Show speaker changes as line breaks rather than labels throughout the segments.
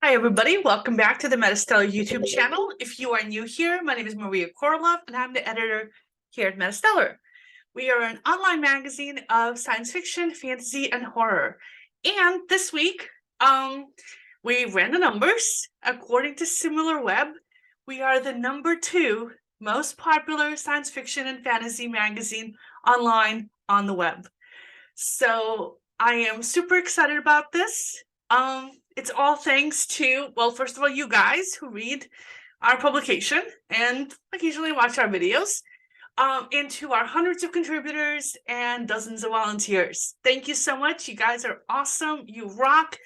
Hi, everybody. Welcome back to the MetaStellar YouTube channel. If you are new here, my name is Maria KOROLOV, and I'm the editor here at MetaStellar. We are an online magazine of science fiction, fantasy, and horror. And this week, we ran the numbers. According to SimilarWeb, we are the #2 most popular science fiction and fantasy magazine online on the web. So I am super excited about this. It's all thanks to, well, first of all, you guys who read our publication and occasionally watch our videos, and to our hundreds of contributors and dozens of volunteers. Thank you so much. You guys are awesome. You rock.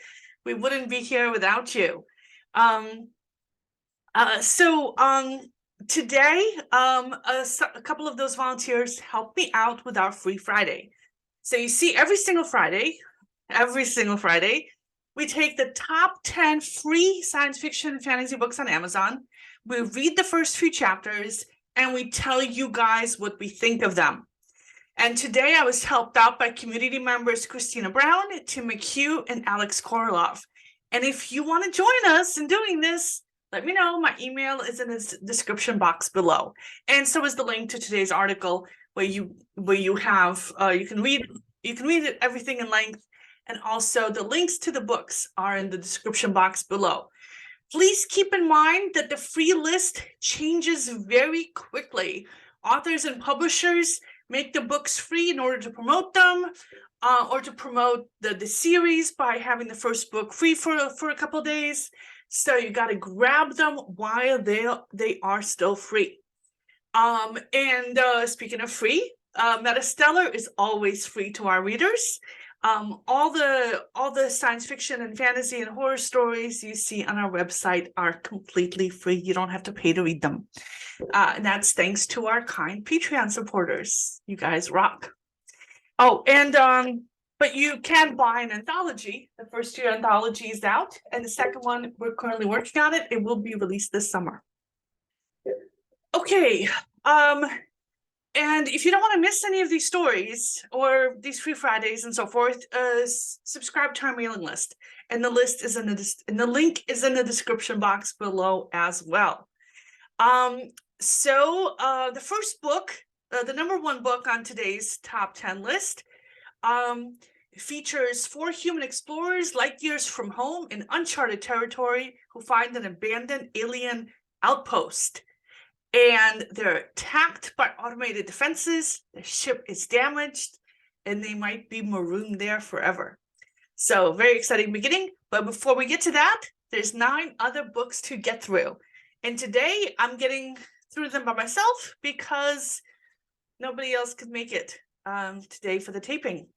We wouldn't be here without you. Today, a couple of those volunteers helped me out with our Free Friday. So you see, every single Friday, we take the top 10 free science fiction and fantasy books on Amazon. We read the first few chapters, and we tell you guys what we think of them. And today I was helped out by community members Christina Brown, Tim McHugh, and Alex KOROLOV. And if you want to join us in doing this, let me know. My email is in the description box below. And so is the link to today's article, where you can read everything in length, and also the links to the books are in the description box below. Please keep in mind that the free list changes very quickly. Authors and publishers make the books free in order to promote them, or to promote the series by having the first book free for a couple days. So you got to grab them while they are still free. Speaking of free, MetaStellar is always free to our readers. All the science fiction and fantasy and horror stories you see on our website are completely free. You don't have to pay to read them. And that's thanks to our kind Patreon supporters. You guys rock. Oh, and but you can buy an anthology. The first year anthology is out, and the second one, we're currently working on it. It will be released this summer. Okay. And if you don't want to miss any of these stories or these Free Fridays and so forth, subscribe to our mailing list. And the list is the link is in the description box below as well. The first book, the #1 book on today's top 10 list, features 4 human explorers light years from home in uncharted territory who find an abandoned alien outpost. And they're attacked by automated defenses, their ship is damaged, and they might be marooned there forever. So, very exciting beginning. But before we get to that, there's 9 other books to get through. And today, I'm getting through them by myself because nobody else could make it today for the taping.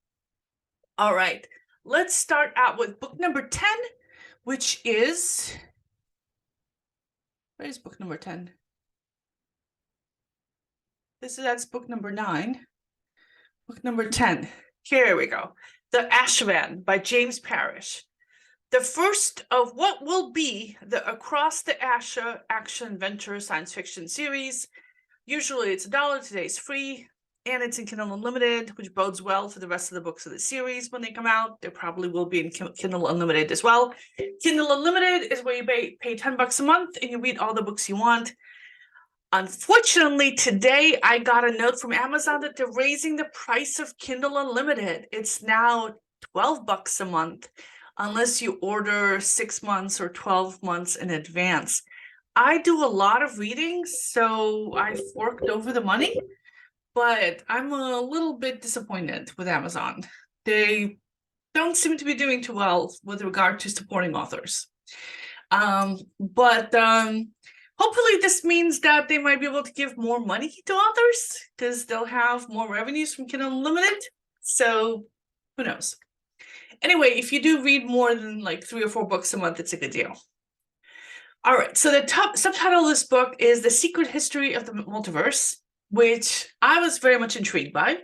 All right, let's start out with book number 10, which is... Where is book number 10? That's book number 9. Book number 10. Here we go. The Ashvan by James Parrish. The first of what will be the Across the Asha action adventure science fiction series. Usually it's $1, today it's free, and it's in Kindle Unlimited, which bodes well for the rest of the books of the series when they come out. There probably will be in Kindle Unlimited as well. Kindle Unlimited is where you pay $10 a month and you read all the books you want. Unfortunately, today I got a note from Amazon that they're raising the price of Kindle Unlimited. It's now $12 a month, unless you order 6 months or 12 months in advance. I do a lot of reading, so I forked over the money, but I'm a little bit disappointed with Amazon. They don't seem to be doing too well with regard to supporting authors. Hopefully this means that they might be able to give more money to authors because they'll have more revenues from Kindle Unlimited. So who knows? Anyway, if you do read more than like 3 or 4 books a month, it's a good deal. All right, so the top subtitle of this book is The Secret History of the Multiverse, which I was very much intrigued by.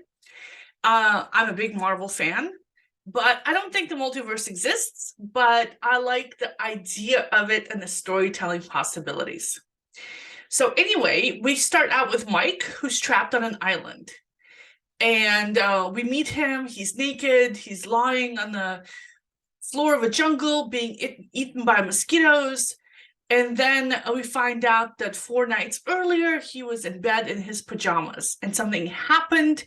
I'm a big Marvel fan, but I don't think the multiverse exists, but I like the idea of it and the storytelling possibilities. So anyway, we start out with Mike, who's trapped on an island. And we meet him, he's naked, he's lying on the floor of a jungle being eaten by mosquitoes. And then we find out that 4 nights earlier, he was in bed in his pajamas and something happened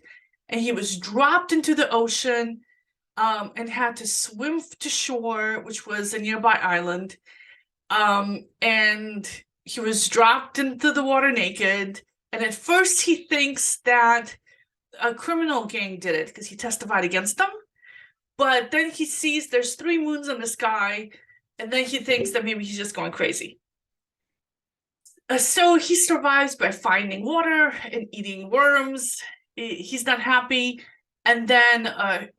and he was dropped into the ocean and had to swim to shore, which was a nearby island. And he was dropped into the water naked. And at first he thinks that a criminal gang did it because he testified against them. But then he sees there's 3 moons in the sky, and then he thinks that maybe he's just going crazy. So he survives by finding water and eating worms. He's not happy. And then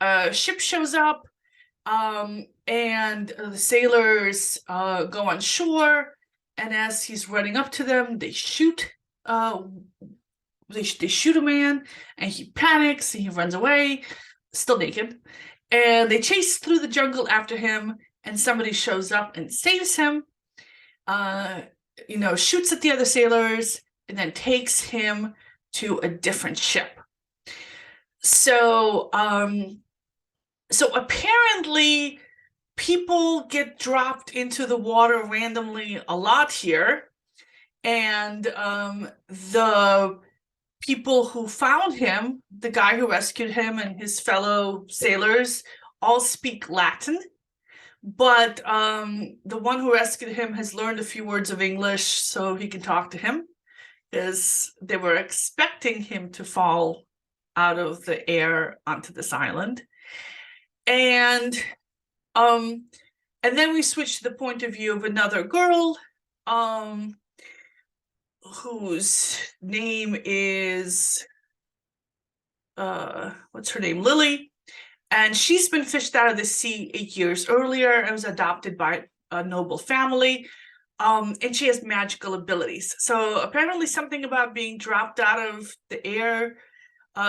a ship shows up, and the sailors go on shore. And as he's running up to them, they shoot. They shoot a man, and he panics and he runs away, still naked. And they chase through the jungle after him, and somebody shows up and saves him, shoots at the other sailors, and then takes him to a different ship. So apparently people get dropped into the water randomly a lot here. And the people who found him, the guy who rescued him and his fellow sailors, all speak Latin. But the one who rescued him has learned a few words of English so he can talk to him, because they were expecting him to fall out of the air onto this island. And then we switch to the point of view of another girl, whose name is what's her name? Lily. And she's been fished out of the sea 8 years earlier and was adopted by a noble family. And she has magical abilities. So apparently something about being dropped out of the air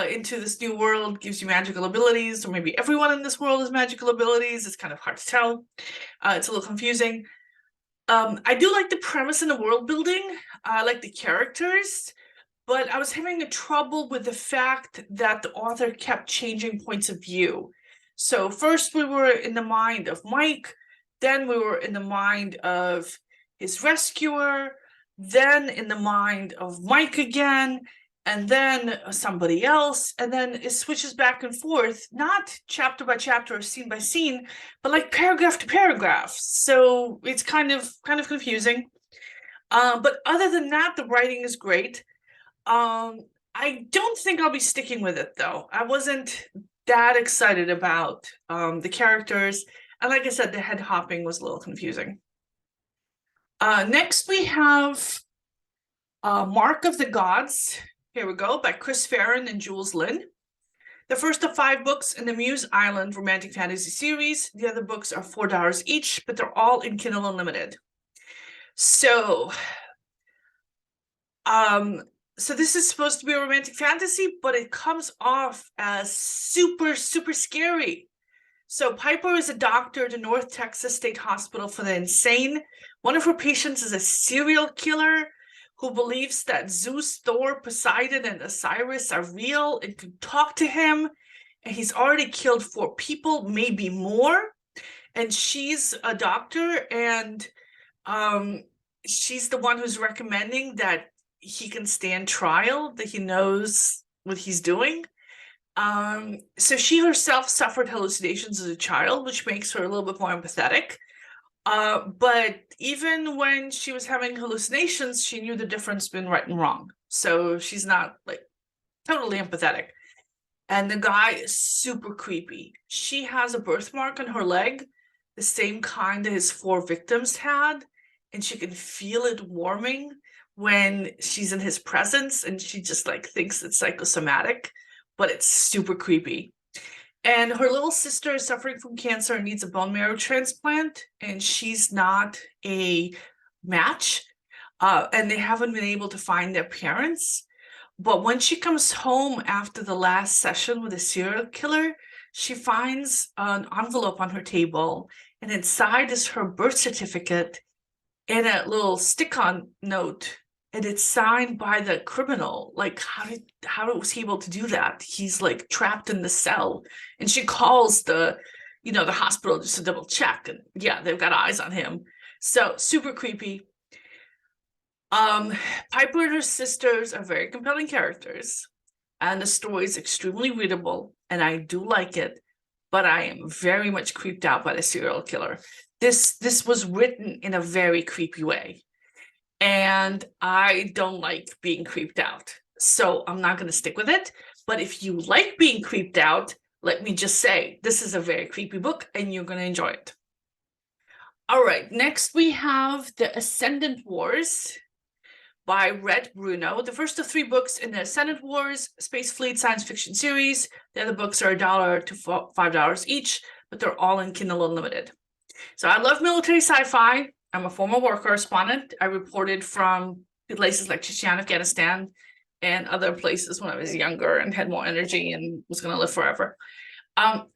into this new world gives you magical abilities, or maybe everyone in this world has magical abilities. It's kind of hard to tell. It's a little confusing. I do like the premise and the world building. I like the characters, but I was having a trouble with the fact that the author kept changing points of view. So first we were in the mind of Mike, then we were in the mind of his rescuer, then in the mind of Mike again, and then somebody else, and then it switches back and forth, not chapter by chapter or scene by scene, but like paragraph to paragraph. So it's kind of confusing. But other than that, the writing is great. I don't think I'll be sticking with it, though. I wasn't that excited about the characters. And like I said, the head hopping was a little confusing. Next, we have Mark of the Gods. Here we go, by Kris, Faryn, and Jules, Lynn. The first of 5 books in the Muse Island romantic fantasy series. The other books are $4 each, but they're all in Kindle Unlimited. So this is supposed to be a romantic fantasy, but it comes off as super, super scary. So Piper is a doctor at the North Texas State Hospital for the Insane. One of her patients is a serial killer who believes that Zeus, Thor, Poseidon, and Osiris are real and can talk to him. And he's already killed 4 people, maybe more. And she's a doctor, and she's the one who's recommending that he can stand trial, that he knows what he's doing. So she herself suffered hallucinations as a child, which makes her a little bit more empathetic. But even when she was having hallucinations, she knew the difference between right and wrong. So she's not like totally empathetic. And the guy is super creepy. She has a birthmark on her leg, the same kind that his 4 victims had, and she can feel it warming when she's in his presence, and she just like thinks it's psychosomatic, but it's super creepy. And her little sister is suffering from cancer and needs a bone marrow transplant, and she's not a match, and they haven't been able to find their parents. But when she comes home after the last session with a serial killer, she finds an envelope on her table, and inside is her birth certificate and a little stick-on note, and it's signed by the criminal. Like, how was he able to do that? He's like trapped in the cell. And she calls the you know, the hospital just to double check. And yeah, they've got eyes on him. So super creepy. Piper and her sisters are very compelling characters, and the story is extremely readable, and I do like it, but I am very much creeped out by the serial killer. This was written in a very creepy way, and I don't like being creeped out, so I'm not going to stick with it. But if you like being creeped out, let me just say, this is a very creepy book, and you're going to enjoy it. All right, next we have The Ascendant Wars by Rhett, Bruno. The first of 3 books in the Ascendant Wars Space Fleet science fiction series. The other books are $1 to $5 each, but they're all in Kindle Unlimited. So I love military sci-fi. I'm a former war correspondent. I reported from places like Chechen, Afghanistan, and other places when I was younger and had more energy and was going to live forever.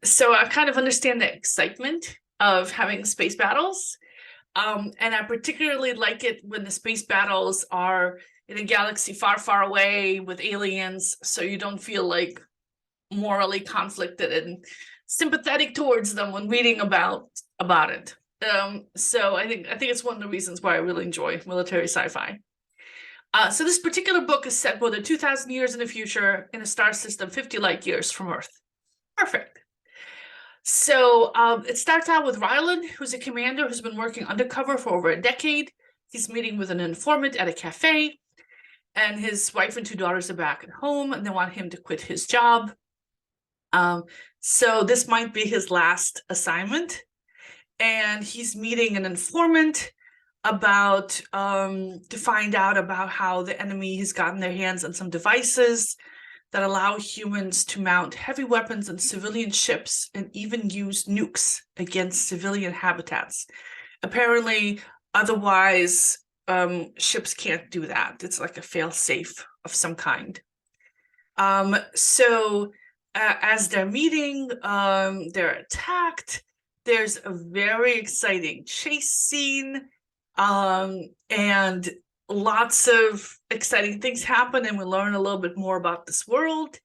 So I kind of understand the excitement of having space battles. And I particularly like it when the space battles are in a galaxy far, far away with aliens, so you don't feel like morally conflicted and sympathetic towards them when reading about it. So I think it's one of the reasons why I really enjoy military sci-fi. So this particular book is set more than 2,000 years in the future in a star system 50 light years from Earth. Perfect. So it starts out with Rylan, who's a commander who's been working undercover for over a decade. He's meeting with an informant at a cafe, and his wife and 2 daughters are back at home, and they want him to quit his job. So this might be his last assignment, and he's meeting an informant about to find out about how the enemy has gotten their hands on some devices that allow humans to mount heavy weapons on civilian ships and even use nukes against civilian habitats. Apparently, otherwise, ships can't do that. It's like a fail-safe of some kind. So as they're meeting, they're attacked. There's a very exciting chase scene, and lots of exciting things happen, and we learn a little bit more about this world.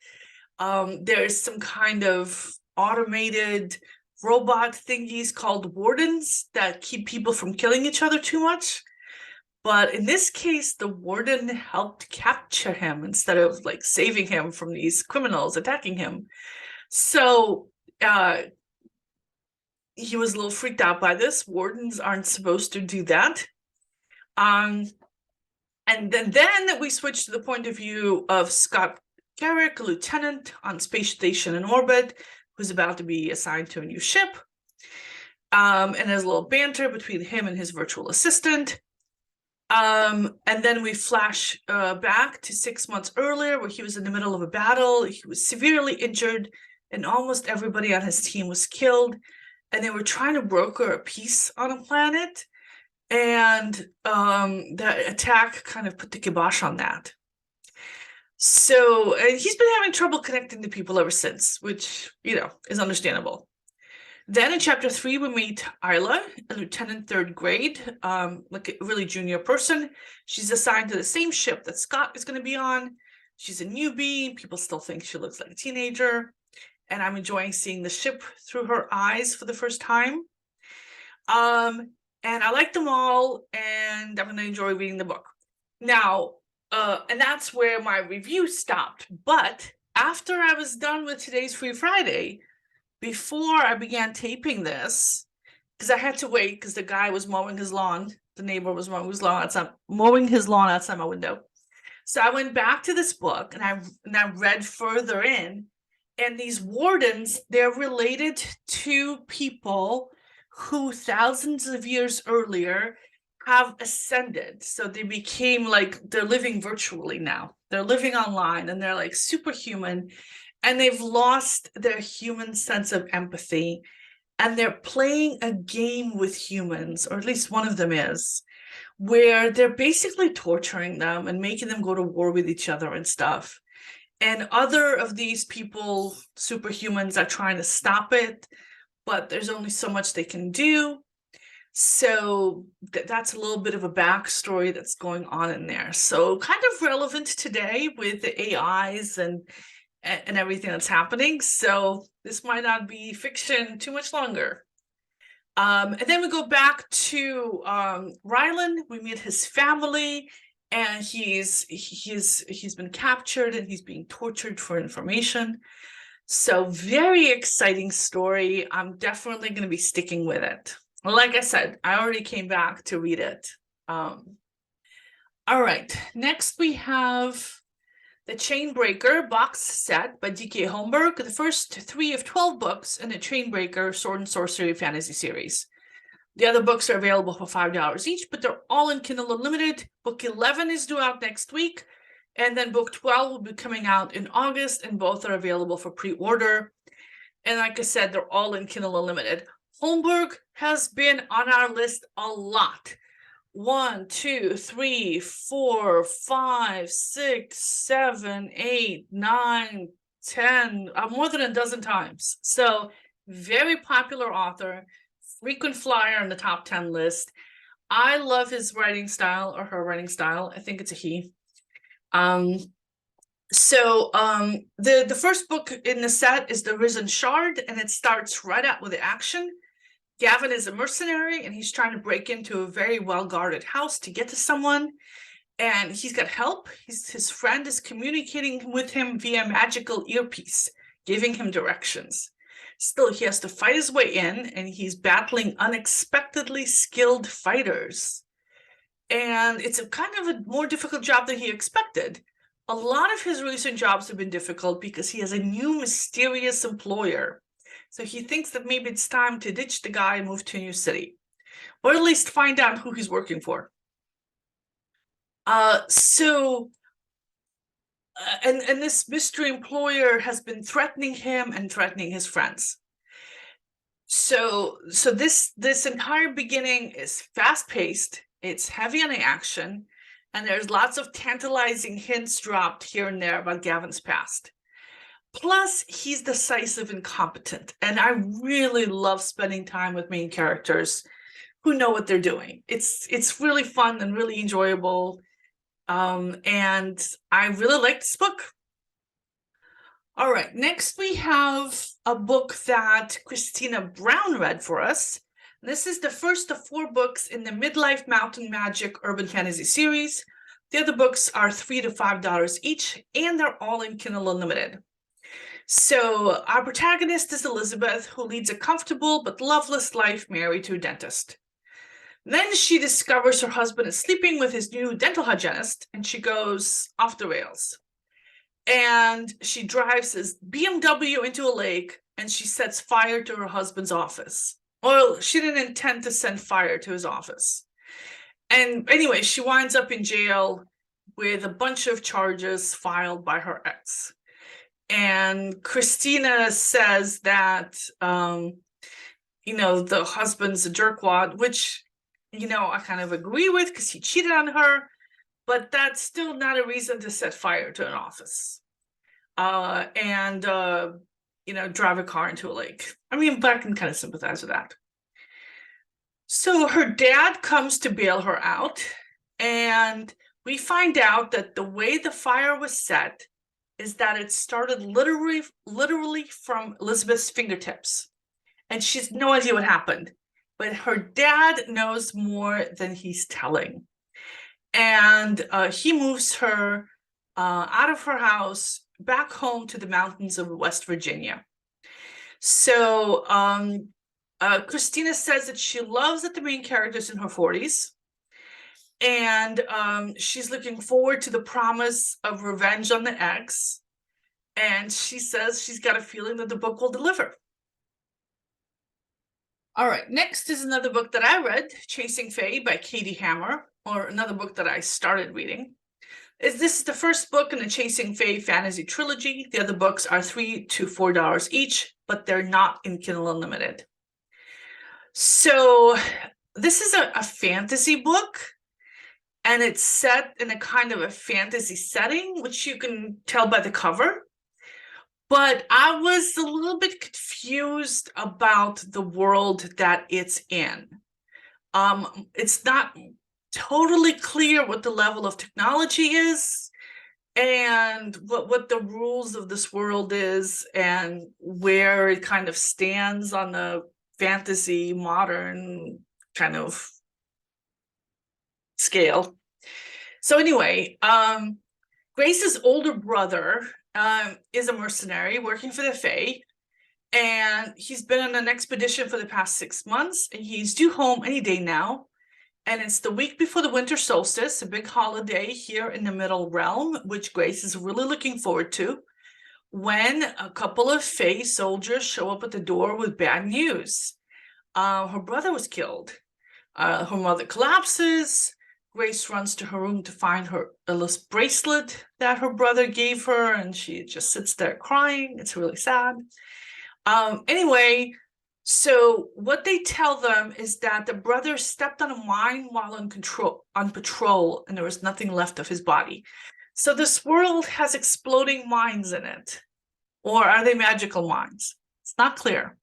There's some kind of automated robot thingies called wardens that keep people from killing each other too much. But in this case, the warden helped capture him instead of like saving him from these criminals attacking him. So he was a little freaked out by this. Wardens aren't supposed to do that. And then we switch to the point of view of Scott Garrick, a lieutenant on space station in orbit, who's about to be assigned to a new ship. And there's a little banter between him and his virtual assistant. And then we flash back to 6 months earlier, where he was in the middle of a battle. He was severely injured, and almost everybody on his team was killed. And they were trying to broker a peace on a planet. And the attack kind of put the kibosh on that. So he's been having trouble connecting to people ever since, which, you know, is understandable. Then in chapter 3, we meet Isla, a lieutenant 3rd grade, like a really junior person. She's assigned to the same ship that Scott is going to be on. She's a newbie. People still think she looks like a teenager. And I'm enjoying seeing the ship through her eyes for the first time. And I like them all, and I'm going to enjoy reading the book. Now, and that's where my review stopped. But after I was done with today's Free Friday, before I began taping this, because I had to wait because the guy was mowing his lawn. The neighbor was mowing his lawn outside my window. So I went back to this book, and I read further in. And these wardens, they're related to people who thousands of years earlier have ascended. So they became like, they're living virtually now. They're living online, and they're like superhuman, and they've lost their human sense of empathy, and they're playing a game with humans, or at least one of them is, where they're basically torturing them and making them go to war with each other and stuff. And other of these people, superhumans, are trying to stop it, but there's only so much they can do. So that's a little bit of a backstory that's going on in there. So kind of relevant today with the AIs and and everything that's happening. So this might not be fiction too much longer. And then we go back to Rylan. We meet his family, and he's been captured and he's being tortured for information. So very exciting story. I'm definitely going to be sticking with it. Like I said, I already came back to read it. All right, next we have the Chainbreaker Box Set by D.K. Holmberg, the first 3 of 12 books in the Chainbreaker Sword and Sorcery Fantasy series. The other books are available for $5 each, but they're all in Kindle Unlimited. Book 11 is due out next week, and then book 12 will be coming out in August, and both are available for pre-order. And like I said, they're all in Kindle Unlimited. Holmberg has been on our list a lot. 1, 2, 3, 4, 5, 6, 7, 8, 9, 10, more than a dozen times. So very popular author, frequent flyer on the top 10 list. I love his writing style, or her writing style. I think it's a he. The first book in the set is The Risen Shard, and it starts right out with the action. Gavin is a mercenary, and he's trying to break into a very well-guarded house to get to someone, and he's got help. His friend is communicating with him via magical earpiece, giving him directions. Still, he has to fight his way in, and he's battling unexpectedly skilled fighters. And it's a kind of a more difficult job than he expected. A lot of his recent jobs have been difficult because he has a new mysterious employer. So he thinks that maybe it's time to ditch the guy and move to a new city, or at least find out who he's working for. And this mystery employer has been threatening him and threatening his friends. So this entire beginning is fast-paced. It's heavy on the action, and there's lots of tantalizing hints dropped here and there about Gavin's past. Plus, he's decisive and competent, and I really love spending time with main characters who know what they're doing. It's really fun and really enjoyable, and I really like this book. All right, next we have a book that Christina Brown read for us. This is the first of 4 books in the Midlife Mountain Magic Urban Fantasy series. The other books are $3 to $5 each, and they're all in Kindle Unlimited. So our protagonist is Elizabeth, who leads a comfortable but loveless life married to a dentist. Then she discovers her husband is sleeping with his new dental hygienist, and she goes off the rails. And she drives his BMW into a lake, and she sets fire to her husband's office. Well, she didn't intend to send fire to his office. And anyway, she winds up in jail with a bunch of charges filed by her ex. And Christina says that, the husband's a jerkwad, which, I kind of agree with because he cheated on her, but that's still not a reason to set fire to an office and drive a car into a lake. But I can kind of sympathize with that. So her dad comes to bail her out, and we find out that the way the fire was set is that it started literally from Elizabeth's fingertips, and she has no idea what happened, but her dad knows more than he's telling. And he moves her out of her house back home to the mountains of West Virginia. So Christina says that she loves that the main character is in her 40s, and she's looking forward to the promise of revenge on the ex, and she says she's got a feeling that the book will deliver. All right, next is another book that I read, Chasing Fae by Cady Hammer, or another book that I started reading. This is the first book in the Chasing Fae fantasy trilogy. The other books are $3 to $4 each, but they're not in Kindle Unlimited. So this is a fantasy book, and it's set in a kind of a fantasy setting, which you can tell by the cover. But I was a little bit confused about the world that it's in. It's not totally clear what the level of technology is. and what the rules of this world is and where it kind of stands on the fantasy modern kind of scale. So anyway, Grace's older brother is a mercenary working for the Fae, and he's been on an expedition for the past 6 months, and he's due home any day now. And it's the week before the winter solstice, a big holiday here in the Middle Realm, which Grace is really looking forward to, when a couple of Fae soldiers show up at the door with bad news. Her brother was killed. Her mother collapses. Grace runs to her room to find a little bracelet that her brother gave her, and she just sits there crying. It's really sad. Anyway, so what they tell them is that the brother stepped on a mine while on patrol, and there was nothing left of his body. So this world has exploding mines in it, or are they magical mines? It's not clear.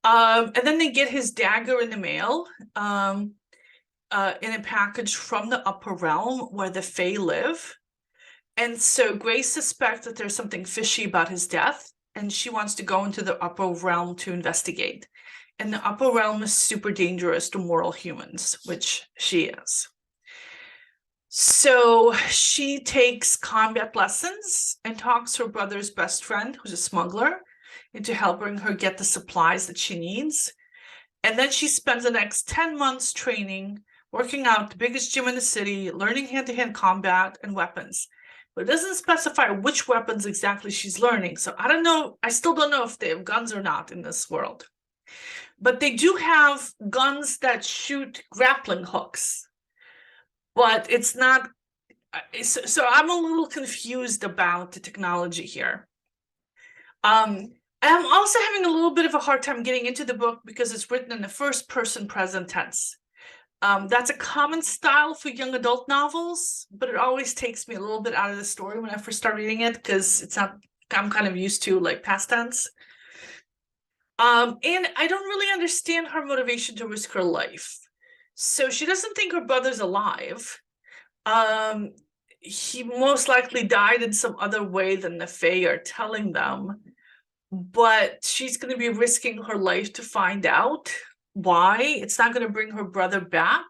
And then they get his dagger in the mail, in a package from the upper realm where the Fae live. And so Grace suspects that there's something fishy about his death, and she wants to go into the upper realm to investigate. And the upper realm is super dangerous to mortal humans, which she is. So she takes combat lessons and talks her brother's best friend, who's a smuggler, into helping her get the supplies that she needs. And then she spends the next 10 months training, working out at the biggest gym in the city, learning hand-to-hand combat and weapons. But it doesn't specify which weapons exactly she's learning. So I don't know. I still don't know if they have guns or not in this world. But they do have guns that shoot grappling hooks. But it's not. So I'm a little confused about the technology here. I'm also having a little bit of a hard time getting into the book because it's written in the first person present tense. That's a common style for young adult novels, but it always takes me a little bit out of the story when I first start reading it because it's not, I'm kind of used to like past tense. And I don't really understand her motivation to risk her life. So she doesn't think her brother's alive. He most likely died in some other way than the Fae are telling them, but she's going to be risking her life to find out why. It's not going to bring her brother back,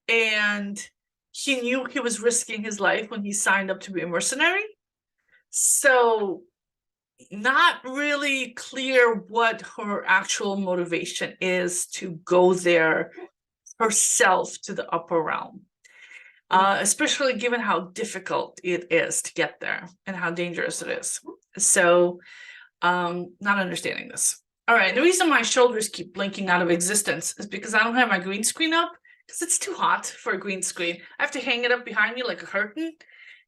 and he knew he was risking his life when he signed up to be a mercenary. So not really clear what her actual motivation is to go there herself to the upper realm, especially given how difficult it is to get there and how dangerous it is. So not understanding this. All right, the reason my shoulders keep blinking out of existence is because I don't have my green screen up, because it's too hot for a green screen. I have to hang it up behind me like a curtain,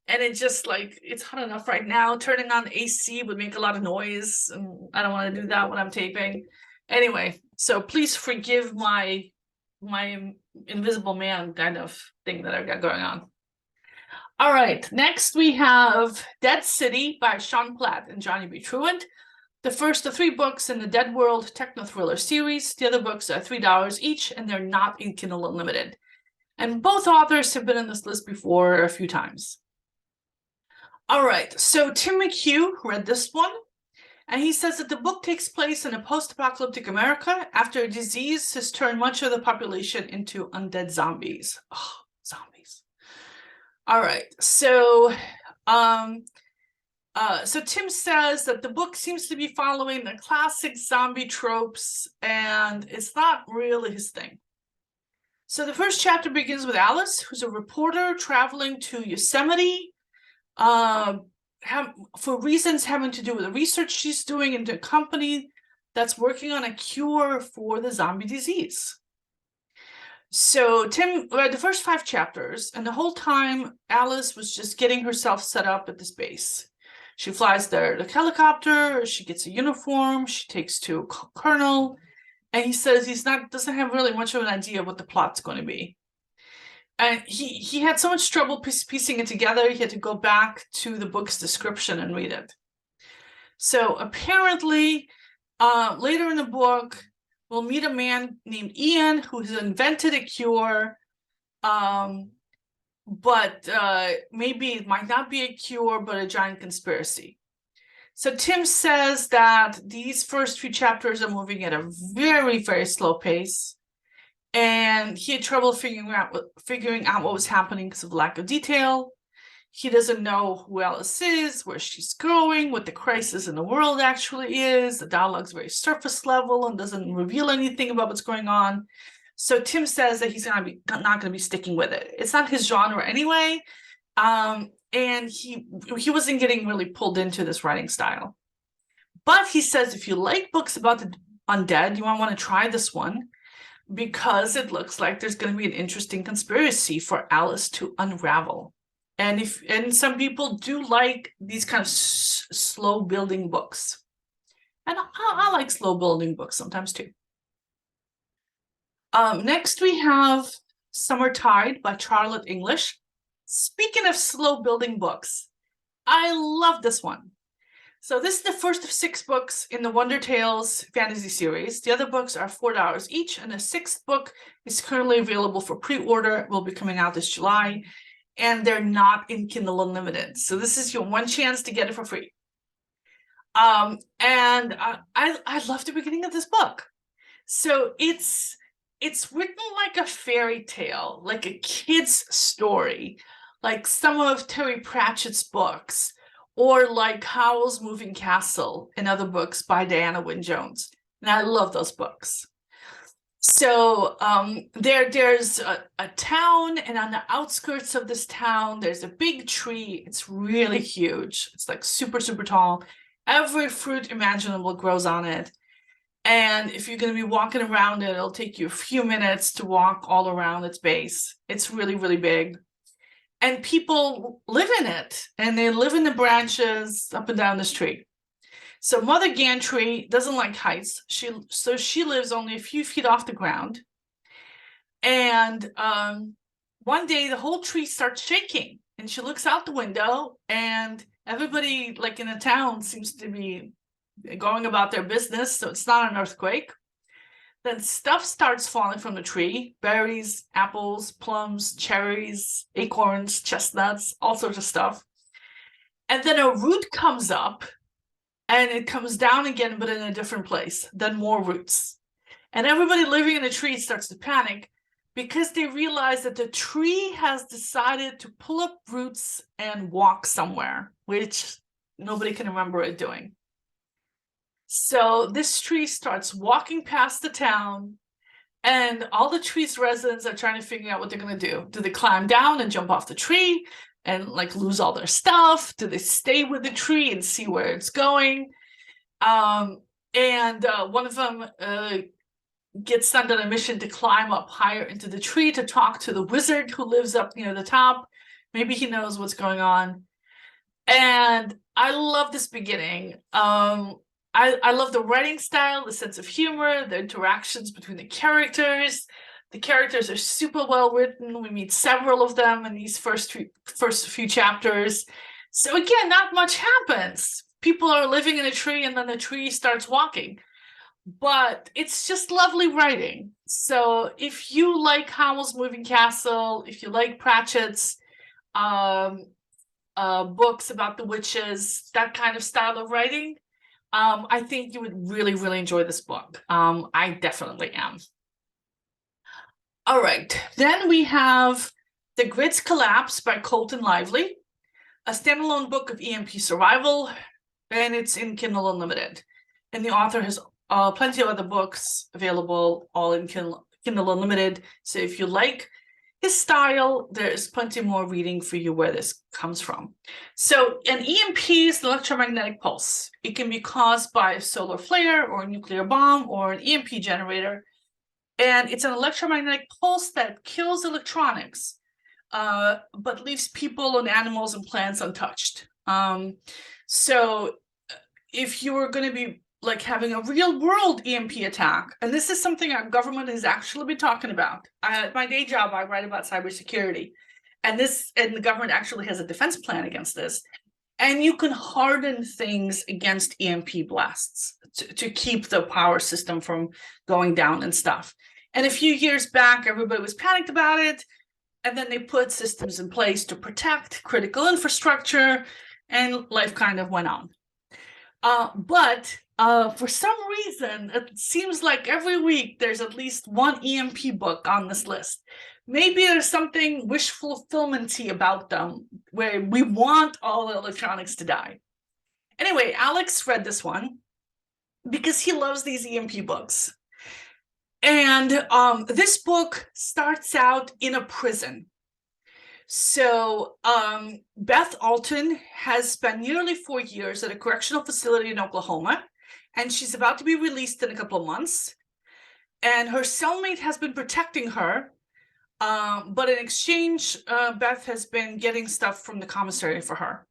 and it just like, it's hot enough right now. Turning on the AC would make a lot of noise, and I don't want to do that when I'm taping. Anyway, so please forgive my invisible man kind of thing that I've got going on. All right, next we have Dead City by Sean Platt and Johnny B. Truant. The first of 3 books in the Dead World Techno Thriller series. The other books are $3 each, and they're not in Kindle Unlimited. And both authors have been in this list before a few times. All right, so Tim McHugh read this one, and he says that the book takes place in a post-apocalyptic America after a disease has turned much of the population into undead zombies. Oh, zombies. All right, so so Tim says that the book seems to be following the classic zombie tropes, and it's not really his thing. So the first chapter begins with Alice, who's a reporter traveling to Yosemite for reasons having to do with the research she's doing into a company that's working on a cure for the zombie disease. So Tim read the first 5 chapters, and the whole time Alice was just getting herself set up at this base. She flies there the helicopter, she gets a uniform, she takes to a colonel, and he says doesn't have really much of an idea of what the plot's going to be. And he had so much trouble piecing it together, he had to go back to the book's description and read it. So apparently, later in the book, we'll meet a man named Ian who has invented a cure but maybe it might not be a cure, but a giant conspiracy. So Tim says that these first few chapters are moving at a very, very slow pace, and he had trouble figuring out what was happening because of lack of detail. He doesn't know who Alice is, where she's going, what the crisis in the world actually is. The dialogue's very surface level and doesn't reveal anything about what's going on. So Tim says that he's not going to be sticking with it. It's not his genre anyway. And he wasn't getting really pulled into this writing style. But he says if you like books about the undead, you might want to try this one, because it looks like there's going to be an interesting conspiracy for Alice to unravel. And some people do like these kind of slow building books. And I like slow building books sometimes too. Next we have Summertide by Charlotte English. Speaking of slow building books, I love this one. So this is the first of 6 books in the Wonder Tales fantasy series. The other books are $4 each, and the 6th book is currently available for pre-order. It will be coming out this July, and they're not in Kindle Unlimited. So this is your one chance to get it for free. And I love the beginning of this book. So it's written like a fairy tale, like a kid's story, like some of Terry Pratchett's books, or like Howl's Moving Castle and other books by Diana Wynne Jones. And I love those books. So there's a town, and on the outskirts of this town, there's a big tree. It's really huge. It's like super, super tall. Every fruit imaginable grows on it. And if you're going to be walking around it, it'll take you a few minutes to walk all around its base. It's really, really big. And people live in it, and they live in the branches up and down this tree. So Mother Gantry doesn't like heights. So she lives only a few feet off the ground. And one day the whole tree starts shaking, and she looks out the window, and everybody like in the town seems to be going about their business. So it's not an earthquake. Then stuff starts falling from the tree: berries, apples, plums, cherries, acorns, chestnuts, all sorts of stuff. And then a root comes up, and it comes down again, but in a different place. Then more roots. And everybody living in the tree starts to panic, because they realize that the tree has decided to pull up roots and walk somewhere, which nobody can remember it doing. So this tree starts walking past the town, and all the tree's residents are trying to figure out what they're going to do. Do they climb down and jump off the tree and like lose all their stuff? Do they stay with the tree and see where it's going? One of them gets sent on a mission to climb up higher into the tree to talk to the wizard who lives up near the top. Maybe he knows what's going on. And I love this beginning. I love the writing style, the sense of humor, the interactions between the characters. The characters are super well written. We meet several of them in these first few chapters. So again, not much happens. People are living in a tree, and then the tree starts walking. But it's just lovely writing. So if you like Howl's Moving Castle, if you like Pratchett's books about the witches, that kind of style of writing, I think you would really, really enjoy this book. I definitely am. All right, then we have The Grids Collapse by Colton Lively, a standalone book of EMP survival, and it's in Kindle Unlimited. And the author has plenty of other books available, all in Kindle Unlimited. So if you like his style, there's plenty more reading for you where this comes from. So an EMP is an electromagnetic pulse. It can be caused by a solar flare or a nuclear bomb or an EMP generator. And it's an electromagnetic pulse that kills electronics, but leaves people and animals and plants untouched. So if you were going to be like having a real world EMP attack, and this is something our government has actually been talking about. At my day job, I write about cybersecurity, and the government actually has a defense plan against this. And you can harden things against EMP blasts to keep the power system from going down and stuff. And a few years back, everybody was panicked about it. And then they put systems in place to protect critical infrastructure, and life kind of went on. But for some reason, it seems like every week there's at least one EMP book on this list. Maybe there's something wish fulfillment-y about them, where we want all the electronics to die. Anyway, Alex read this one because he loves these EMP books. And this book starts out in a prison. So Beth Alton has spent nearly 4 years at a correctional facility in Oklahoma, and she's about to be released in a couple of months. And her cellmate has been protecting her, but in exchange, Beth has been getting stuff from the commissary for her.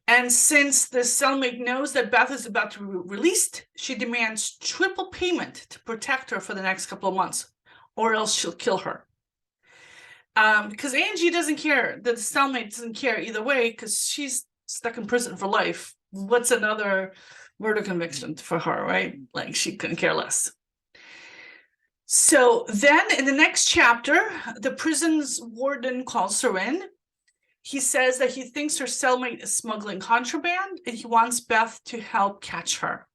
And since the cellmate knows that Beth is about to be released, she demands triple payment to protect her for the next couple of months, or else she'll kill her. Because Angie doesn't care, the cellmate doesn't care either way, because she's stuck in prison for life. What's another murder conviction for her, right? Like, she couldn't care less. So then in the next chapter, the prison's warden calls her in. He says that he thinks her cellmate is smuggling contraband, and he wants Beth to help catch her.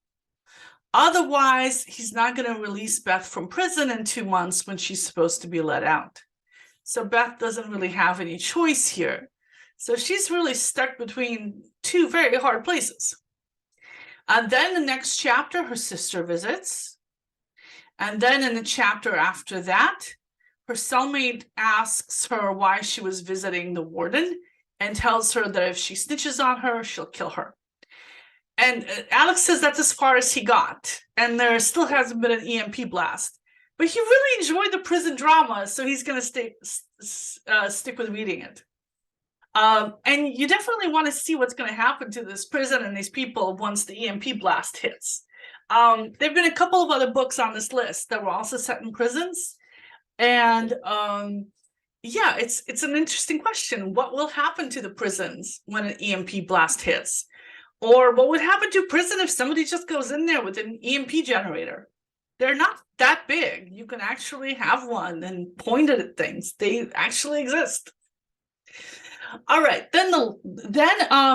Otherwise, he's not going to release Beth from prison in 2 months when she's supposed to be let out. So Beth doesn't really have any choice here. So she's really stuck between two very hard places. And then the next chapter, her sister visits. And then in the chapter after that, her cellmate asks her why she was visiting the warden and tells her that if she snitches on her, she'll kill her. And Alex says that's as far as he got. And there still hasn't been an EMP blast. But he really enjoyed the prison drama, so he's going to stick with reading it. And you definitely want to see what's going to happen to this prison and these people once the EMP blast hits. There have been a couple of other books on this list that were also set in prisons. And yeah, it's an interesting question. What will happen to the prisons when an EMP blast hits? Or what would happen to prison if somebody just goes in there with an EMP generator? They're not that big. You can actually have one and point it at things. They actually exist. All right, then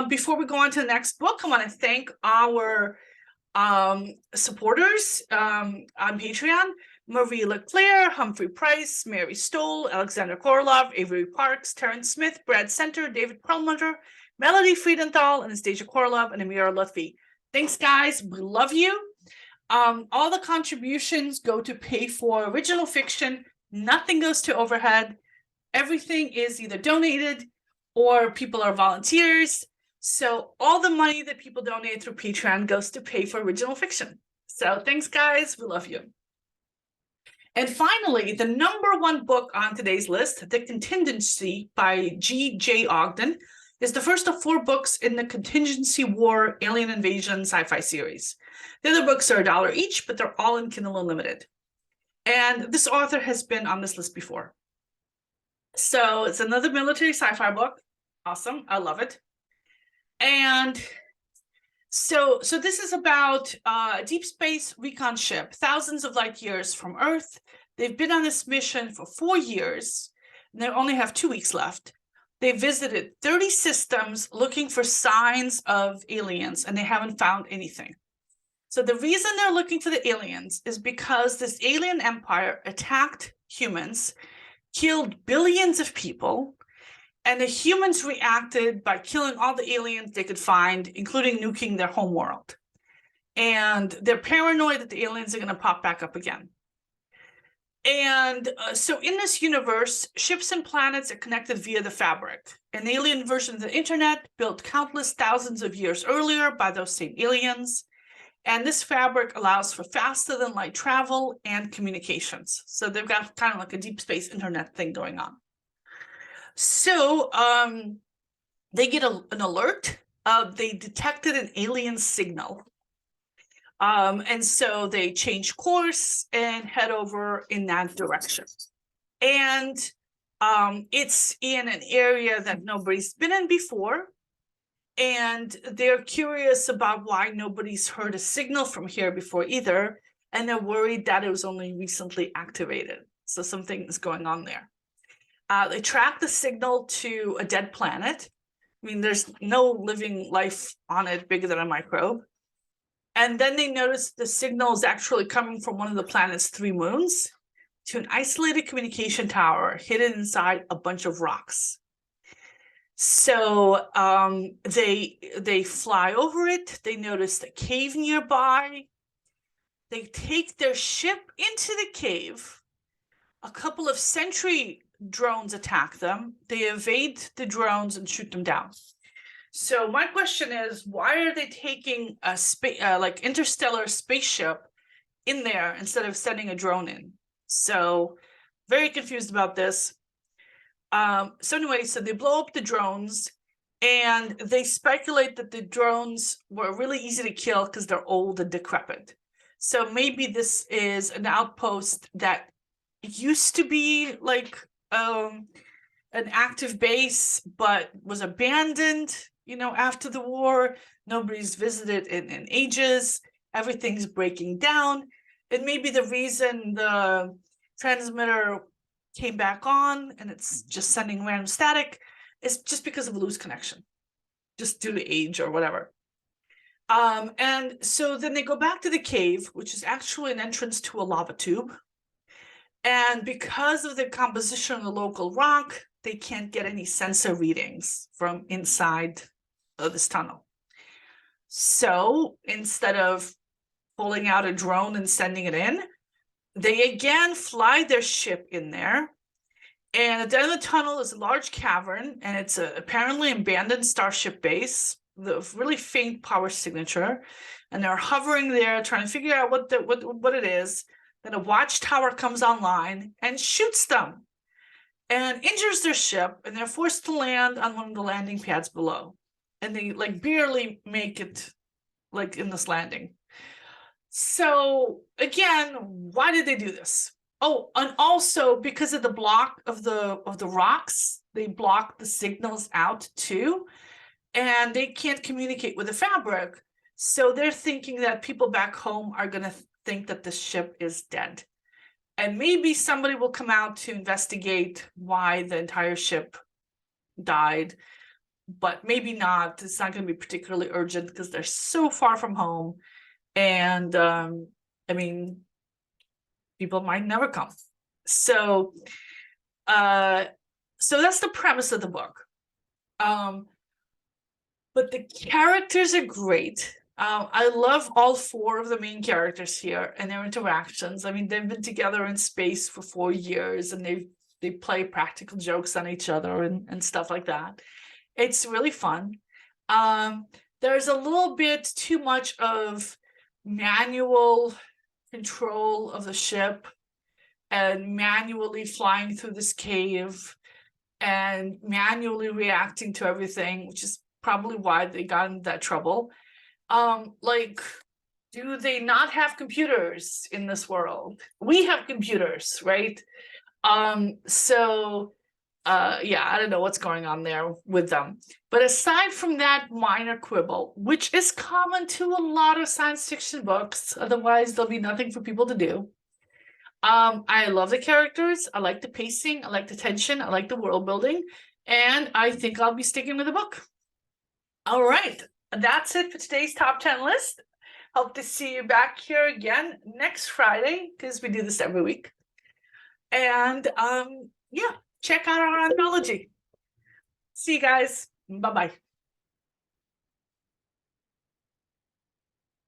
before we go on to the next book, I want to thank our supporters on Patreon: Marie Leclerc, Humphrey Price, Mary Stoll, Alexander KOROLOV, Avery Parks, Terrence Smith, Brad Center, David Perlmutter, Melody Friedenthal, Anastasia KOROLOV, and Amira Lutfi. Thanks, guys. We love you. All the contributions go to pay for original fiction. Nothing goes to overhead. Everything is either donated or people are volunteers. So all the money that people donate through Patreon goes to pay for original fiction. So thanks, guys. We love you. And finally, the #1 book on today's list, The Contingency by G J Ogden, is the first of 4 books in the Contingency War Alien Invasion sci-fi series. The other books are $1 each, but they're all in Kindle Unlimited. And this author has been on this list before. So it's another military sci-fi book. Awesome. I love it. And so this is about a deep space recon ship, thousands of light years from Earth. They've been on this mission for 4 years, and they only have 2 weeks left. They visited 30 systems looking for signs of aliens, and they haven't found anything. So the reason they're looking for the aliens is because this alien empire attacked humans, killed billions of people, and the humans reacted by killing all the aliens they could find, including nuking their home world. And they're paranoid that the aliens are going to pop back up again. And so in this universe, ships and planets are connected via the fabric, an alien version of the internet built countless thousands of years earlier by those same aliens. And this fabric allows for faster than light travel and communications. So they've got kind of like a deep space internet thing going on. So they get an alert. They detected an alien signal. And so they change course and head over in that direction. And it's in an area that nobody's been in before. And they're curious about why nobody's heard a signal from here before either. And they're worried that it was only recently activated. So something is going on there. They track the signal to a dead planet. I mean, there's no living life on it bigger than a microbe. And then they notice the signal is actually coming from one of the planet's 3 moons to an isolated communication tower hidden inside a bunch of rocks. So they fly over it. They notice a cave nearby. They take their ship into the cave. A couple of sentry drones attack them. They evade the drones and shoot them down. So my question is, why are they taking a like interstellar spaceship in there instead of sending a drone in? So very confused about this. So anyway, so they blow up the drones, and they speculate that the drones were really easy to kill because they're old and decrepit. So maybe this is an outpost that used to be like an active base, but was abandoned, you know, after the war. Nobody's visited in ages. Everything's breaking down. And maybe the reason the transmitter came back on and it's just sending random static is just because of a loose connection, just due to age or whatever. And so then they go back to the cave, which is actually an entrance to a lava tube. And because of the composition of the local rock, they can't get any sensor readings from inside of this tunnel. So instead of pulling out a drone and sending it in, they again fly their ship in there. And at the end of the tunnel is a large cavern, and it's apparently an abandoned starship base, the really faint power signature. And they're hovering there trying to figure out what it is. Then a watchtower comes online and shoots them and injures their ship, and they're forced to land on one of the landing pads below. And they like barely make it like in this landing. So again, why did they do this? Oh, and also because of the block of the rocks, they block the signals out too, and they can't communicate with the fabric. So they're thinking that people back home are going to think that the ship is dead. And maybe somebody will come out to investigate why the entire ship died, but maybe not. It's not going to be particularly urgent because they're so far from home. And I mean, people might never come. So so that's the premise of the book. But the characters are great. I love all 4 of the main characters here and their interactions. I mean, they've been together in space for 4 years, and they play practical jokes on each other and stuff like that. It's really fun. There's a little bit too much of manual control of the ship and manually flying through this cave and manually reacting to everything, which is probably why they got into that trouble. Like, do they not have computers in this world? We have computers, right? So yeah, I don't know what's going on there with them. But aside from that minor quibble, which is common to a lot of science fiction books, otherwise there'll be nothing for people to do. I love the characters. I like the pacing. I like the tension. I like the world building. And I think I'll be sticking with the book. All right. That's it for today's top 10 list. Hope to see you back here again next Friday, because we do this every week. And yeah, check out our anthology. See you guys. Bye-bye.